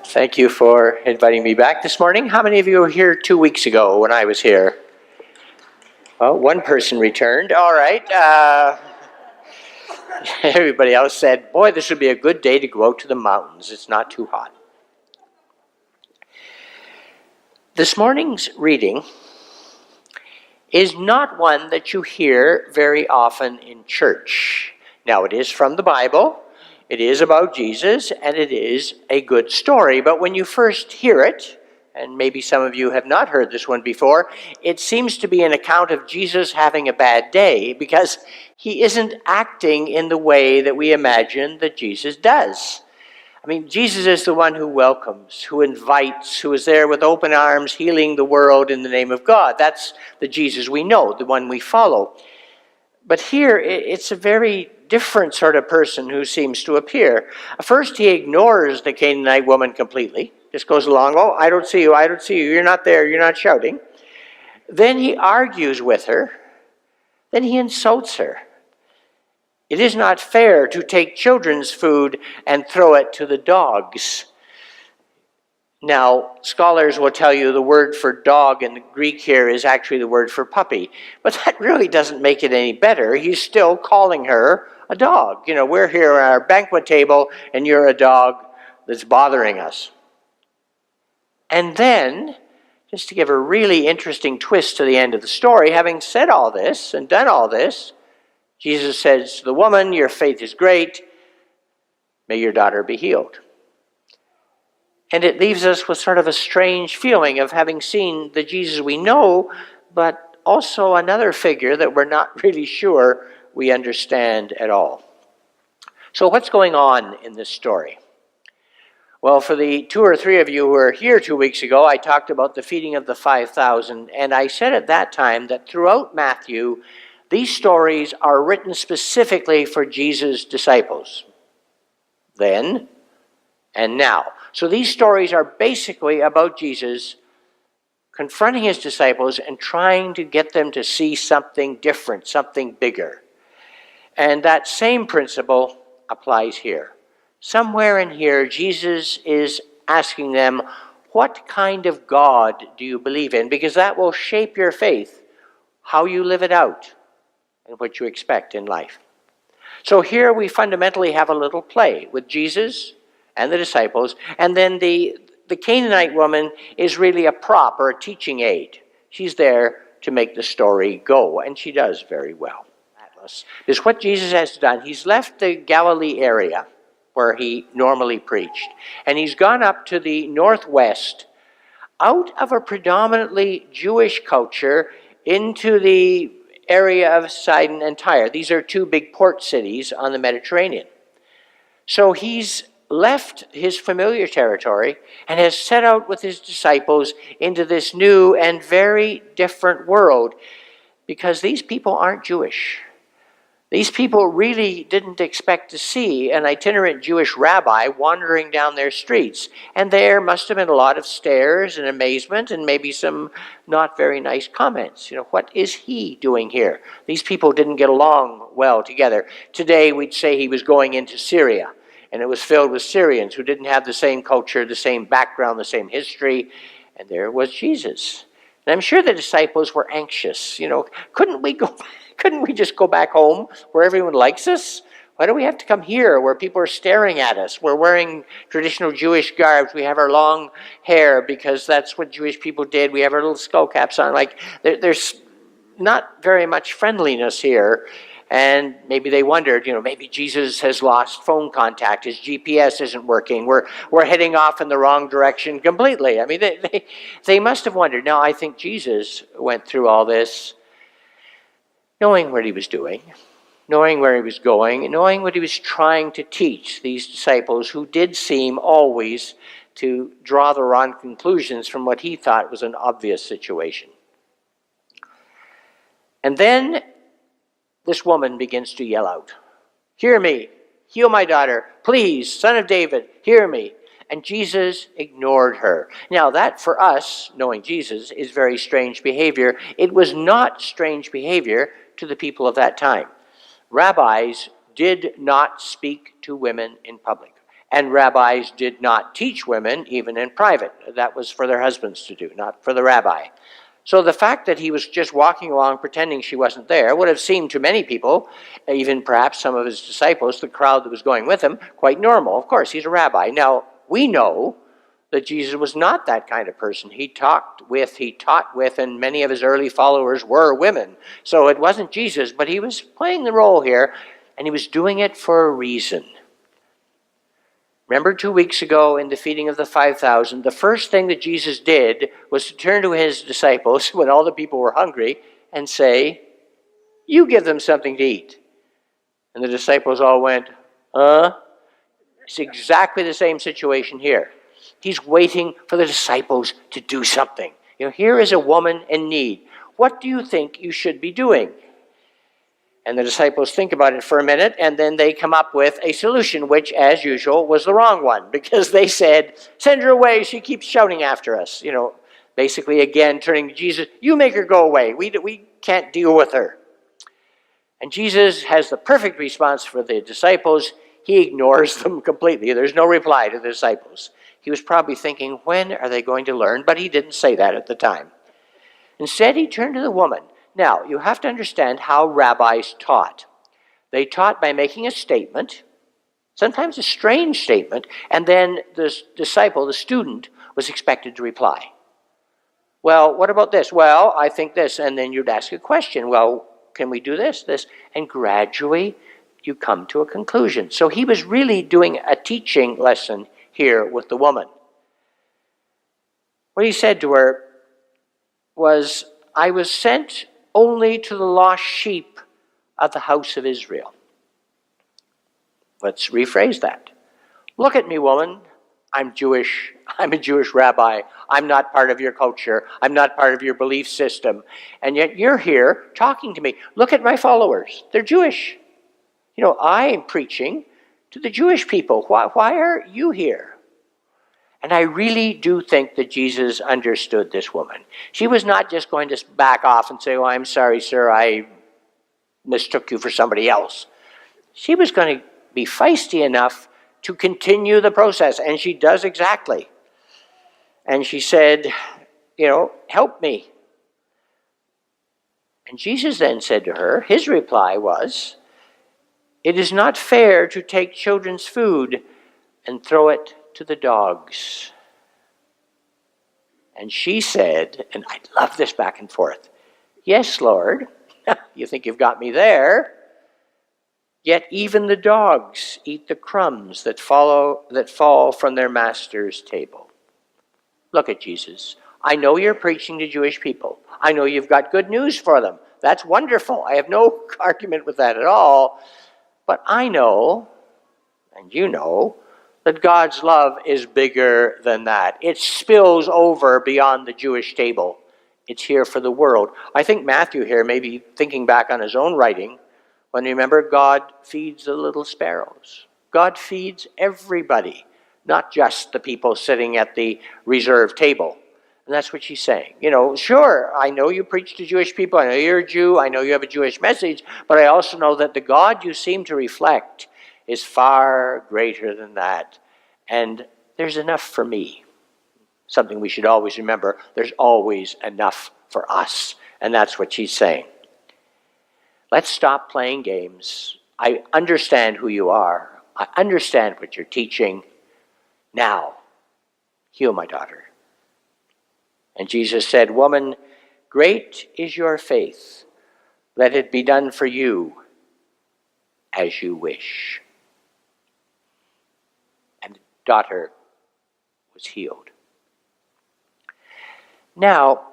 Thank you for inviting me back this morning. How many of you were here 2 weeks ago when I was here? Well, one person returned. All right. Everybody else said, boy, this would be a good day to go out to the mountains. It's not too hot. This morning's reading is not one that you hear very often in church. Now, it is from the Bible. It is about Jesus, and it is a good story. But when you first hear it, and maybe some of you have not heard this one before, it seems to be an account of Jesus having a bad day because he isn't acting in the way that we imagine that Jesus does. I mean, Jesus is the one who welcomes, who invites, who is there with open arms, healing the world in the name of God. That's the Jesus we know, the one we follow. But here, it's a very different sort of person who seems to appear. First, he ignores the Canaanite woman completely. Just goes along, oh, I don't see you, you're not there, you're not shouting. Then he argues with her. Then he insults her. It is not fair to take children's food and throw it to the dogs. Now, scholars will tell you the word for dog in the Greek here is actually the word for puppy. But that really doesn't make it any better. He's still calling her a dog. You know, we're here at our banquet table and you're a dog that's bothering us. And then, just to give a really interesting twist to the end of the story, having said all this and done all this, Jesus says to the woman, your faith is great. May your daughter be healed. And it leaves us with sort of a strange feeling of having seen the Jesus we know, but also another figure that we're not really sure we understand at all. So what's going on in this story? Well, for the 2 or 3 of you who were here 2 weeks ago, I talked about the feeding of the 5,000, and I said at that time that throughout Matthew, these stories are written specifically for Jesus' disciples. Then and now. So these stories are basically about Jesus confronting his disciples and trying to get them to see something different, something bigger. And that same principle applies here. Somewhere in here, Jesus is asking them, what kind of God do you believe in? Because that will shape your faith, how you live it out, and what you expect in life. So here we fundamentally have a little play with Jesus and the disciples, and then the Canaanite woman is really a prop or a teaching aid. She's there to make the story go, and she does very well. This is what Jesus has done. He's left the Galilee area where he normally preached, and he's gone up to the northwest, out of a predominantly Jewish culture, into the area of Sidon and Tyre. These are 2 big port cities on the Mediterranean. So he's left his familiar territory and has set out with his disciples into this new and very different world because these people aren't Jewish. These people really didn't expect to see an itinerant Jewish rabbi wandering down their streets. And there must have been a lot of stares and amazement and maybe some not very nice comments. You know, what is he doing here? These people didn't get along well together. Today we'd say he was going into Syria. And it was filled with Syrians who didn't have the same culture, the same background, the same history. And there was Jesus. And I'm sure the disciples were anxious. You know, couldn't we just go back home where everyone likes us? Why do we have to come here where people are staring at us? We're wearing traditional Jewish garbs. We have our long hair because that's what Jewish people did. We have our little skull caps on. Like, there's not very much friendliness here. And maybe they wondered, you know, maybe Jesus has lost phone contact. His GPS isn't working. We're heading off in the wrong direction completely. I mean, they must have wondered. Now, I think Jesus went through all this knowing what he was doing, knowing where he was going, knowing what he was trying to teach these disciples who did seem always to draw the wrong conclusions from what he thought was an obvious situation. And then this woman begins to yell out, hear me, heal my daughter, please, Son of David, hear me. And Jesus ignored her. Now that for us, knowing Jesus, is very strange behavior. It was not strange behavior to the people of that time. Rabbis did not speak to women in public. And rabbis did not teach women, even in private. That was for their husbands to do, not for the rabbi. So the fact that he was just walking along pretending she wasn't there would have seemed to many people, even perhaps some of his disciples, the crowd that was going with him, quite normal. Of course, he's a rabbi. Now, we know that Jesus was not that kind of person. He taught with, and many of his early followers were women. So it wasn't Jesus, but he was playing the role here, and he was doing it for a reason. Remember 2 weeks ago in the feeding of the 5,000, the first thing that Jesus did was to turn to his disciples when all the people were hungry and say, "You give them something to eat." And the disciples all went, It's exactly the same situation here. He's waiting for the disciples to do something. Here is a woman in need. What do you think you should be doing? And the disciples think about it for a minute, and then they come up with a solution, which, as usual, was the wrong one, because they said, "Send her away, she keeps shouting after us." Basically, again, turning to Jesus, "You make her go away. We can't deal with her." And Jesus has the perfect response for the disciples. He ignores them completely. There's no reply to the disciples. He was probably thinking, when are they going to learn? But he didn't say that at the time. Instead, he turned to the woman. Now, you have to understand how rabbis taught. They taught by making a statement, sometimes a strange statement, and then the disciple, the student, was expected to reply. "Well, what about this?" "Well, I think this." And then you'd ask a question. "Well, can we do this?" And gradually you come to a conclusion. So he was really doing a teaching lesson here with the woman. What he said to her was, "I was sent only to the lost sheep of the house of Israel." Let's rephrase that. "Look at me, woman. I'm Jewish. I'm a Jewish rabbi. I'm not part of your culture. I'm not part of your belief system. And yet you're here talking to me. Look at my followers. They're Jewish. I'm preaching to the Jewish people. Why are you here?" And I really do think that Jesus understood this woman. She was not just going to back off and say, "Oh, I'm sorry, sir, I mistook you for somebody else." She was going to be feisty enough to continue the process, and she does exactly. And she said, "Help me." And Jesus then said to her, his reply was, "It is not fair to take children's food and throw it to the dogs." And she said, and I love this back and forth, "Yes, Lord, you think you've got me there. Yet even the dogs eat the crumbs that fall from their master's table." Look at Jesus. I know you're preaching to Jewish people. I know you've got good news for them. That's wonderful. I have no argument with that at all. But I know, and you know, that God's love is bigger than that. It spills over beyond the Jewish table. It's here for the world. I think Matthew here may be thinking back on his own writing when, remember, God feeds the little sparrows. God feeds everybody, not just the people sitting at the reserved table. And that's what she's saying. Sure, I know you preach to Jewish people. I know you're a Jew. I know you have a Jewish message. But I also know that the God you seem to reflect is far greater than that. And there's enough for me. Something we should always remember. There's always enough for us. And that's what she's saying. Let's stop playing games. I understand who you are. I understand what you're teaching. Now, heal my daughter. And Jesus said, "Woman, great is your faith. Let it be done for you as you wish." And the daughter was healed. Now,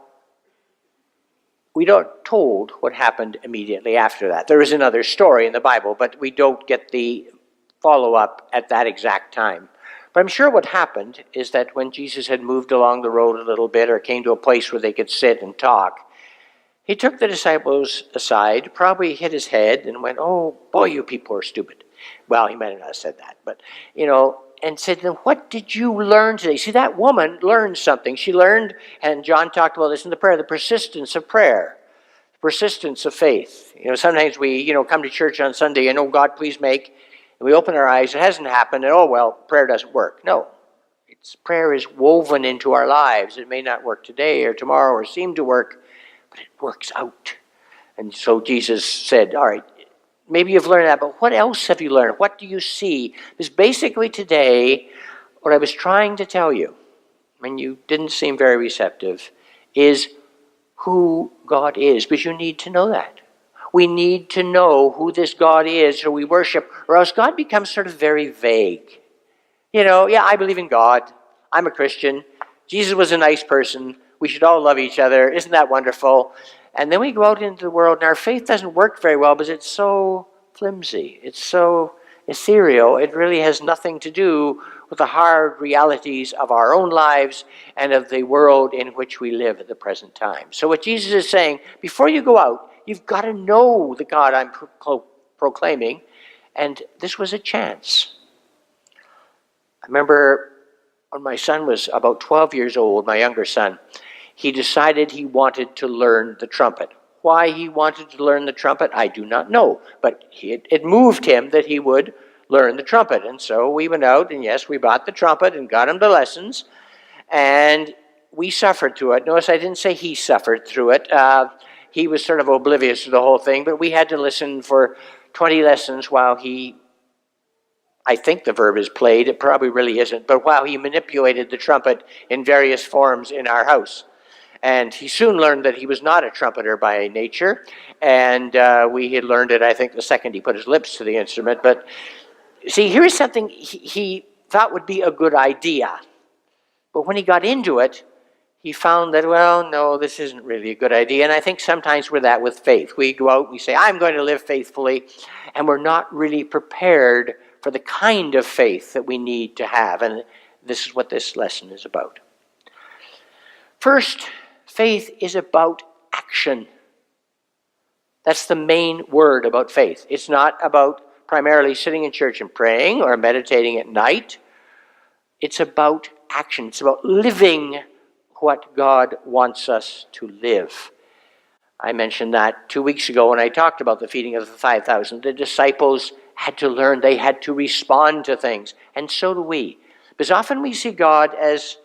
we don't told what happened immediately after that. There is another story in the Bible, but we don't get the follow-up at that exact time. But I'm sure what happened is that when Jesus had moved along the road a little bit or came to a place where they could sit and talk, he took the disciples aside, probably hit his head and went, "Oh, boy, you people are stupid." Well, he might have not said that, but, and said, "Then what did you learn today?" See, that woman learned something. She learned, and John talked about this in the prayer, the persistence of prayer, persistence of faith. Sometimes we, come to church on Sunday and, "Oh, God, please make," and we open our eyes, it hasn't happened, and oh well, prayer doesn't work. No. Prayer is woven into our lives. It may not work today or tomorrow or seem to work, but it works out. And so Jesus said, all right, maybe you've learned that, but what else have you learned? What do you see? Because basically today, what I was trying to tell you, and you didn't seem very receptive, is who God is, because you need to know that. We need to know who this God is who we worship, or else God becomes sort of very vague. Yeah, I believe in God. I'm a Christian. Jesus was a nice person. We should all love each other. Isn't that wonderful? And then we go out into the world, and our faith doesn't work very well because it's so flimsy. It's so ethereal. It really has nothing to do with the hard realities of our own lives and of the world in which we live at the present time. So what Jesus is saying, before you go out, you've got to know the God I'm proclaiming. And this was a chance. I remember when my son was about 12 years old, my younger son, he decided he wanted to learn the trumpet. Why he wanted to learn the trumpet, I do not know. But it moved him that he would learn the trumpet. And so we went out, and yes, we bought the trumpet and got him the lessons. And we suffered through it. Notice I didn't say he suffered through it. He was sort of oblivious to the whole thing. But we had to listen for 20 lessons while he, I think the verb is played, it probably really isn't, but while he manipulated the trumpet in various forms in our house. And he soon learned that he was not a trumpeter by nature, and we had learned it, I think, the second he put his lips to the instrument. But see, here's something he thought would be a good idea. But when he got into it, he found that, well, no, this isn't really a good idea. And I think sometimes we're that with faith. We go out, we say, I'm going to live faithfully, and we're not really prepared for the kind of faith that we need to have. And this is what this lesson is about. First, faith is about action. That's the main word about faith. It's not about primarily sitting in church and praying or meditating at night. It's about action. It's about living what God wants us to live. I mentioned that 2 weeks ago when I talked about the feeding of the 5,000. The disciples had to learn, they had to respond to things, and so do we. Because often we see God as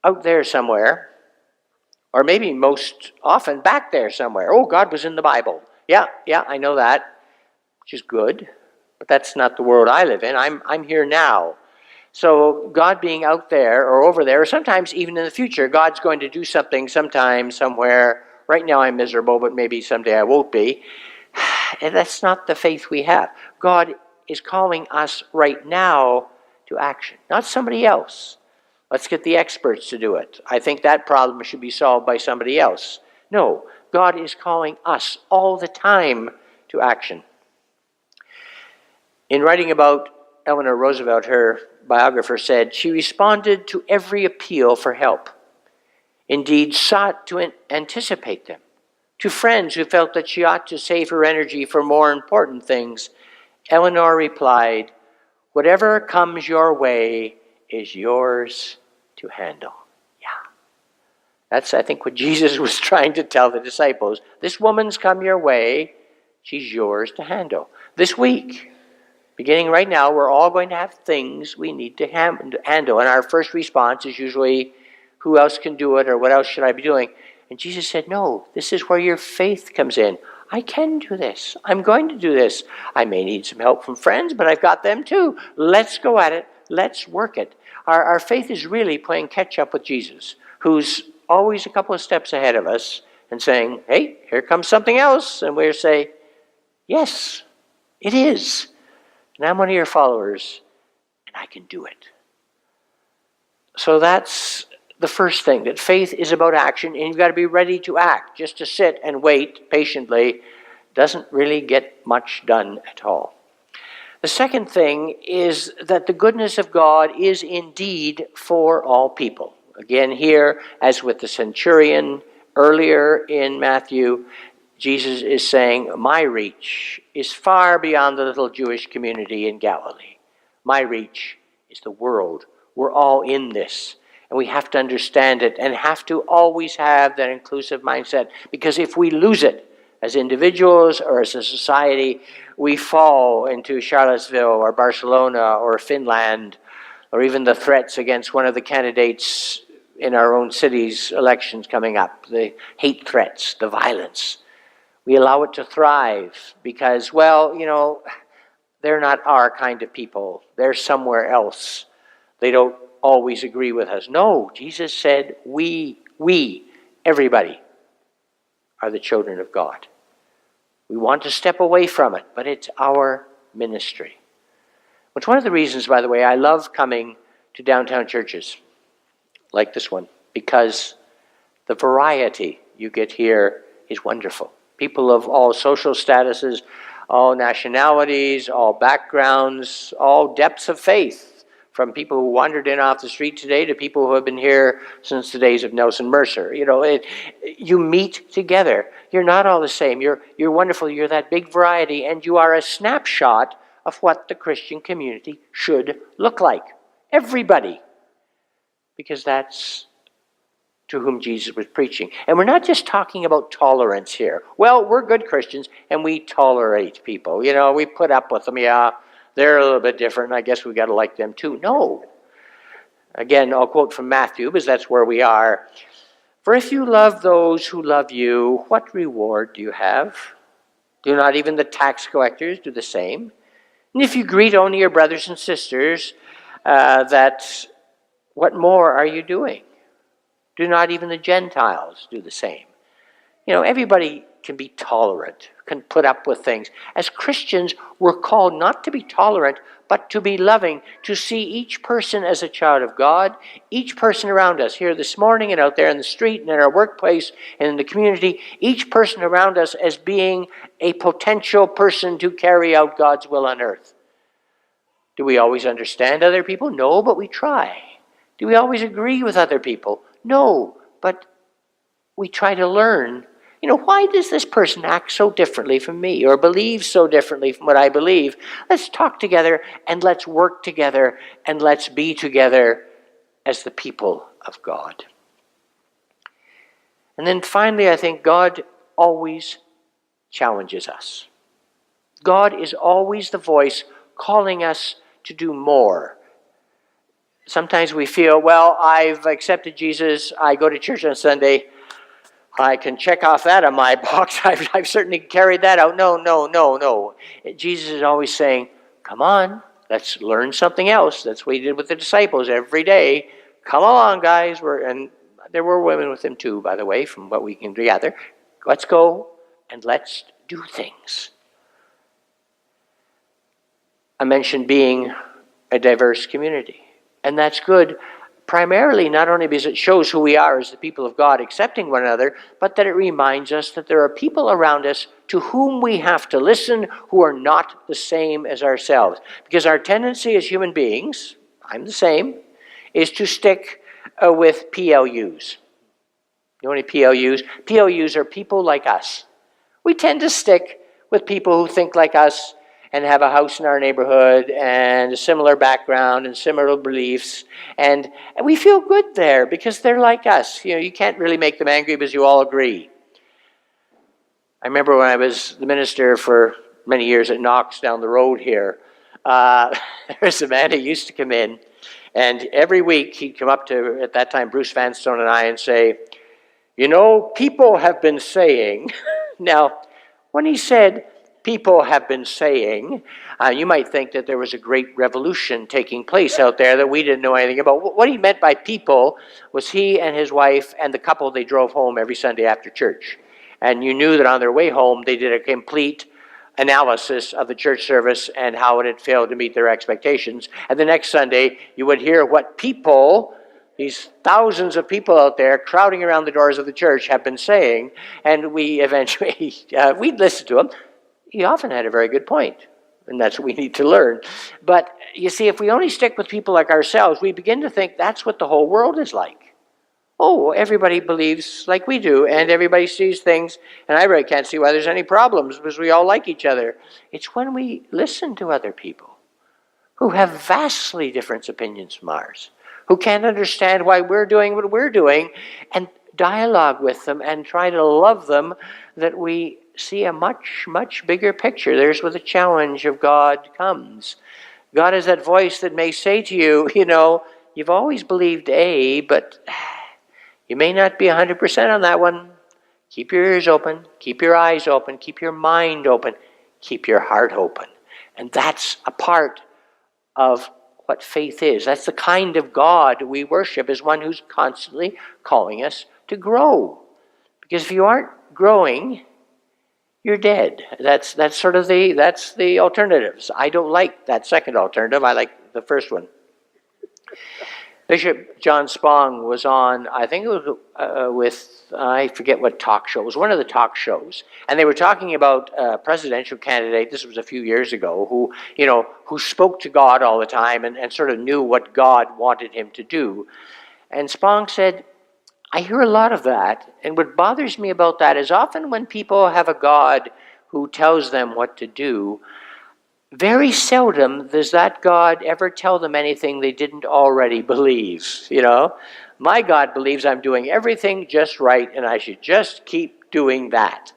out there somewhere, or maybe most often back there somewhere. Oh, God was in the Bible. Yeah, I know that, which is good, but that's not the world I live in. I'm here now. So God being out there or over there, or sometimes even in the future, God's going to do something sometime, somewhere. Right now I'm miserable, but maybe someday I won't be. And that's not the faith we have. God is calling us right now to action, not somebody else. Let's get the experts to do it. I think that problem should be solved by somebody else. No, God is calling us all the time to action. In writing about Eleanor Roosevelt, her biographer said, she responded to every appeal for help. Indeed, sought to anticipate them. To friends who felt that she ought to save her energy for more important things, Eleanor replied, whatever comes your way is yours to handle. Yeah. That's, I think, what Jesus was trying to tell the disciples. This woman's come your way, she's yours to handle. This week, beginning right now, we're all going to have things we need to handle. And our first response is usually, who else can do it, or what else should I be doing? And Jesus said, no, this is where your faith comes in. I can do this. I'm going to do this. I may need some help from friends, but I've got them too. Let's go at it. Let's work it. Our faith is really playing catch up with Jesus, who's always a couple of steps ahead of us and saying, hey, here comes something else. And we'll say, yes, it is. And I'm one of your followers, and I can do it. So that's the first thing, that faith is about action, and you've got to be ready to act. Just to sit and wait patiently doesn't really get much done at all. The second thing is that the goodness of God is indeed for all people. Again, here, as with the centurion earlier in Matthew, Jesus is saying, my reach is far beyond the little Jewish community in Galilee. My reach is the world. We're all in this. And we have to understand it and have to always have that inclusive mindset. Because if we lose it, As individuals or as a society, we fall into Charlottesville or Barcelona or Finland, or even the threats against one of the candidates in our own city's elections coming up, the hate threats, the violence. We allow it to thrive because, well, they're not our kind of people. They're somewhere else. They don't always agree with us. No, Jesus said we, everybody, are the children of God. We want to step away from it, but it's our ministry. It's one of the reasons, by the way, I love coming to downtown churches like this one, because the variety you get here is wonderful. People of all social statuses, all nationalities, all backgrounds, all depths of faith, from people who wandered in off the street today to people who have been here since the days of Nelson Mercer. You meet together. You're not all the same. You're wonderful. You're that big variety, and you are a snapshot of what the Christian community should look like. Everybody. Because that's to whom Jesus was preaching. And we're not just talking about tolerance here. Well, we're good Christians, and we tolerate people. We put up with them. Yeah, they're a little bit different. I guess we got to like them too. No. Again, I'll quote from Matthew, because that's where we are. For if you love those who love you, what reward do you have? Do not even the tax collectors do the same? And if you greet only your brothers and sisters, what more are you doing? Do not even the Gentiles do the same? Everybody can be tolerant, can put up with things. As Christians, we're called not to be tolerant, but to be loving, to see each person as a child of God, each person around us, here this morning and out there in the street and in our workplace and in the community, each person around us as being a potential person to carry out God's will on earth. Do we always understand other people? No, but we try. Do we always agree with other people? No, but we try to learn. Why does this person act so differently from me or believe so differently from what I believe? Let's talk together and let's work together and let's be together as the people of God. And then finally, I think God always challenges us. God is always the voice calling us to do more. Sometimes we feel, well, I've accepted Jesus, I go to church on Sunday, I can check off that on my box, I've certainly carried that out. No. Jesus is always saying, come on, let's learn something else. That's what he did with the disciples every day. Come along, guys. And there were women with him too, by the way, from what we can gather. Let's go and let's do things. I mentioned being a diverse community. And that's good, primarily not only because it shows who we are as the people of God accepting one another, but that it reminds us that there are people around us to whom we have to listen who are not the same as ourselves. Because our tendency as human beings, I'm the same, is to stick with PLUs. You know any PLUs? PLUs are people like us. We tend to stick with people who think like us and have a house in our neighborhood and a similar background and similar beliefs. And we feel good there because they're like us. You can't really make them angry because you all agree. I remember when I was the minister for many years at Knox down the road here, there was a man who used to come in, and every week he'd come up to, at that time, Bruce Vanstone and I, and say, people have been saying. Now, when he said, people have been saying, you might think that there was a great revolution taking place out there that we didn't know anything about. What he meant by people was he and his wife and the couple they drove home every Sunday after church. And you knew that on their way home they did a complete analysis of the church service and how it had failed to meet their expectations. And the next Sunday you would hear what people, these thousands of people out there crowding around the doors of the church, have been saying. And we eventually, we'd listen to them. He often had a very good point, and that's what we need to learn. But you see, if we only stick with people like ourselves, we begin to think that's what the whole world is like. Oh, everybody believes like we do, and everybody sees things, and I really can't see why there's any problems because we all like each other. It's when we listen to other people who have vastly different opinions from ours, who can't understand why we're doing what we're doing, and dialogue with them and try to love them, that we see a much, much bigger picture. There's where the challenge of God comes. God is that voice that may say to you, you've always believed A, but you may not be 100% on that one. Keep your ears open, keep your eyes open, keep your mind open, keep your heart open. And that's a part of what faith is. That's the kind of God we worship, is one who's constantly calling us to grow. Because if you aren't growing, you're dead. That's the alternatives. I don't like that second alternative. I like the first one. Bishop John Spong was on, I think it was I forget what talk show. It was one of the talk shows. And they were talking about a presidential candidate, this was a few years ago, who spoke to God all the time and sort of knew what God wanted him to do. And Spong said, I hear a lot of that. And what bothers me about that is often when people have a God who tells them what to do, very seldom does that God ever tell them anything they didn't already believe. My God believes I'm doing everything just right and I should just keep doing that.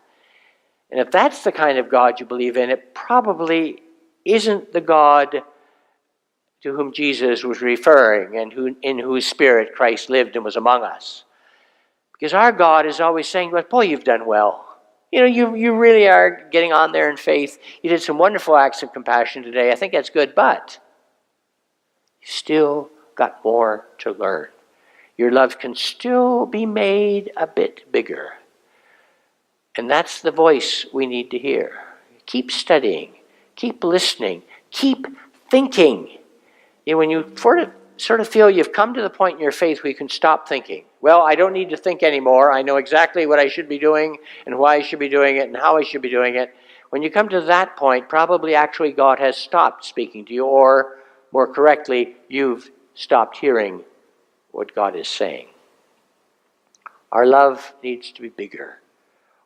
And if that's the kind of God you believe in, it probably isn't the God to whom Jesus was referring and in whose spirit Christ lived and was among us. Because our God is always saying, well, boy, you've done well. You really are getting on there in faith. You did some wonderful acts of compassion today. I think that's good, but you still got more to learn. Your love can still be made a bit bigger. And that's the voice we need to hear. Keep studying. Keep listening. Keep thinking. When you sort of feel you've come to the point in your faith where you can stop thinking. Well, I don't need to think anymore. I know exactly what I should be doing and why I should be doing it and how I should be doing it. When you come to that point, probably actually God has stopped speaking to you, or more correctly, you've stopped hearing what God is saying. Our love needs to be bigger.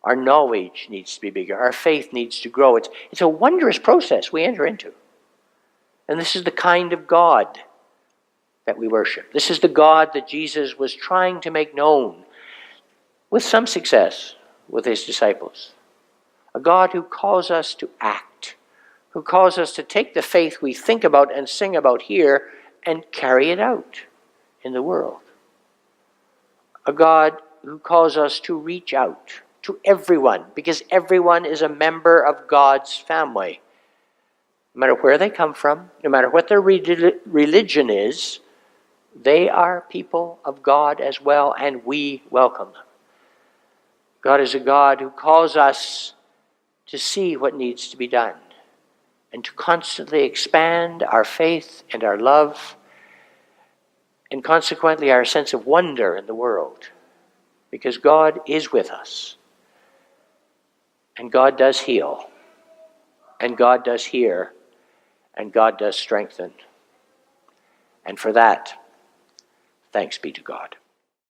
Our knowledge needs to be bigger. Our faith needs to grow. It's a wondrous process we enter into. And this is the kind of God that we worship. This is the God that Jesus was trying to make known, with some success, with his disciples. A God who calls us to act, who calls us to take the faith we think about and sing about here and carry it out in the world. A God who calls us to reach out to everyone, because everyone is a member of God's family. No matter where they come from, no matter what their religion is, they are people of God as well, and we welcome them. God is a God who calls us to see what needs to be done and to constantly expand our faith and our love and consequently our sense of wonder in the world, because God is with us. And God does heal, and God does hear, and God does strengthen. And for that, thanks be to God.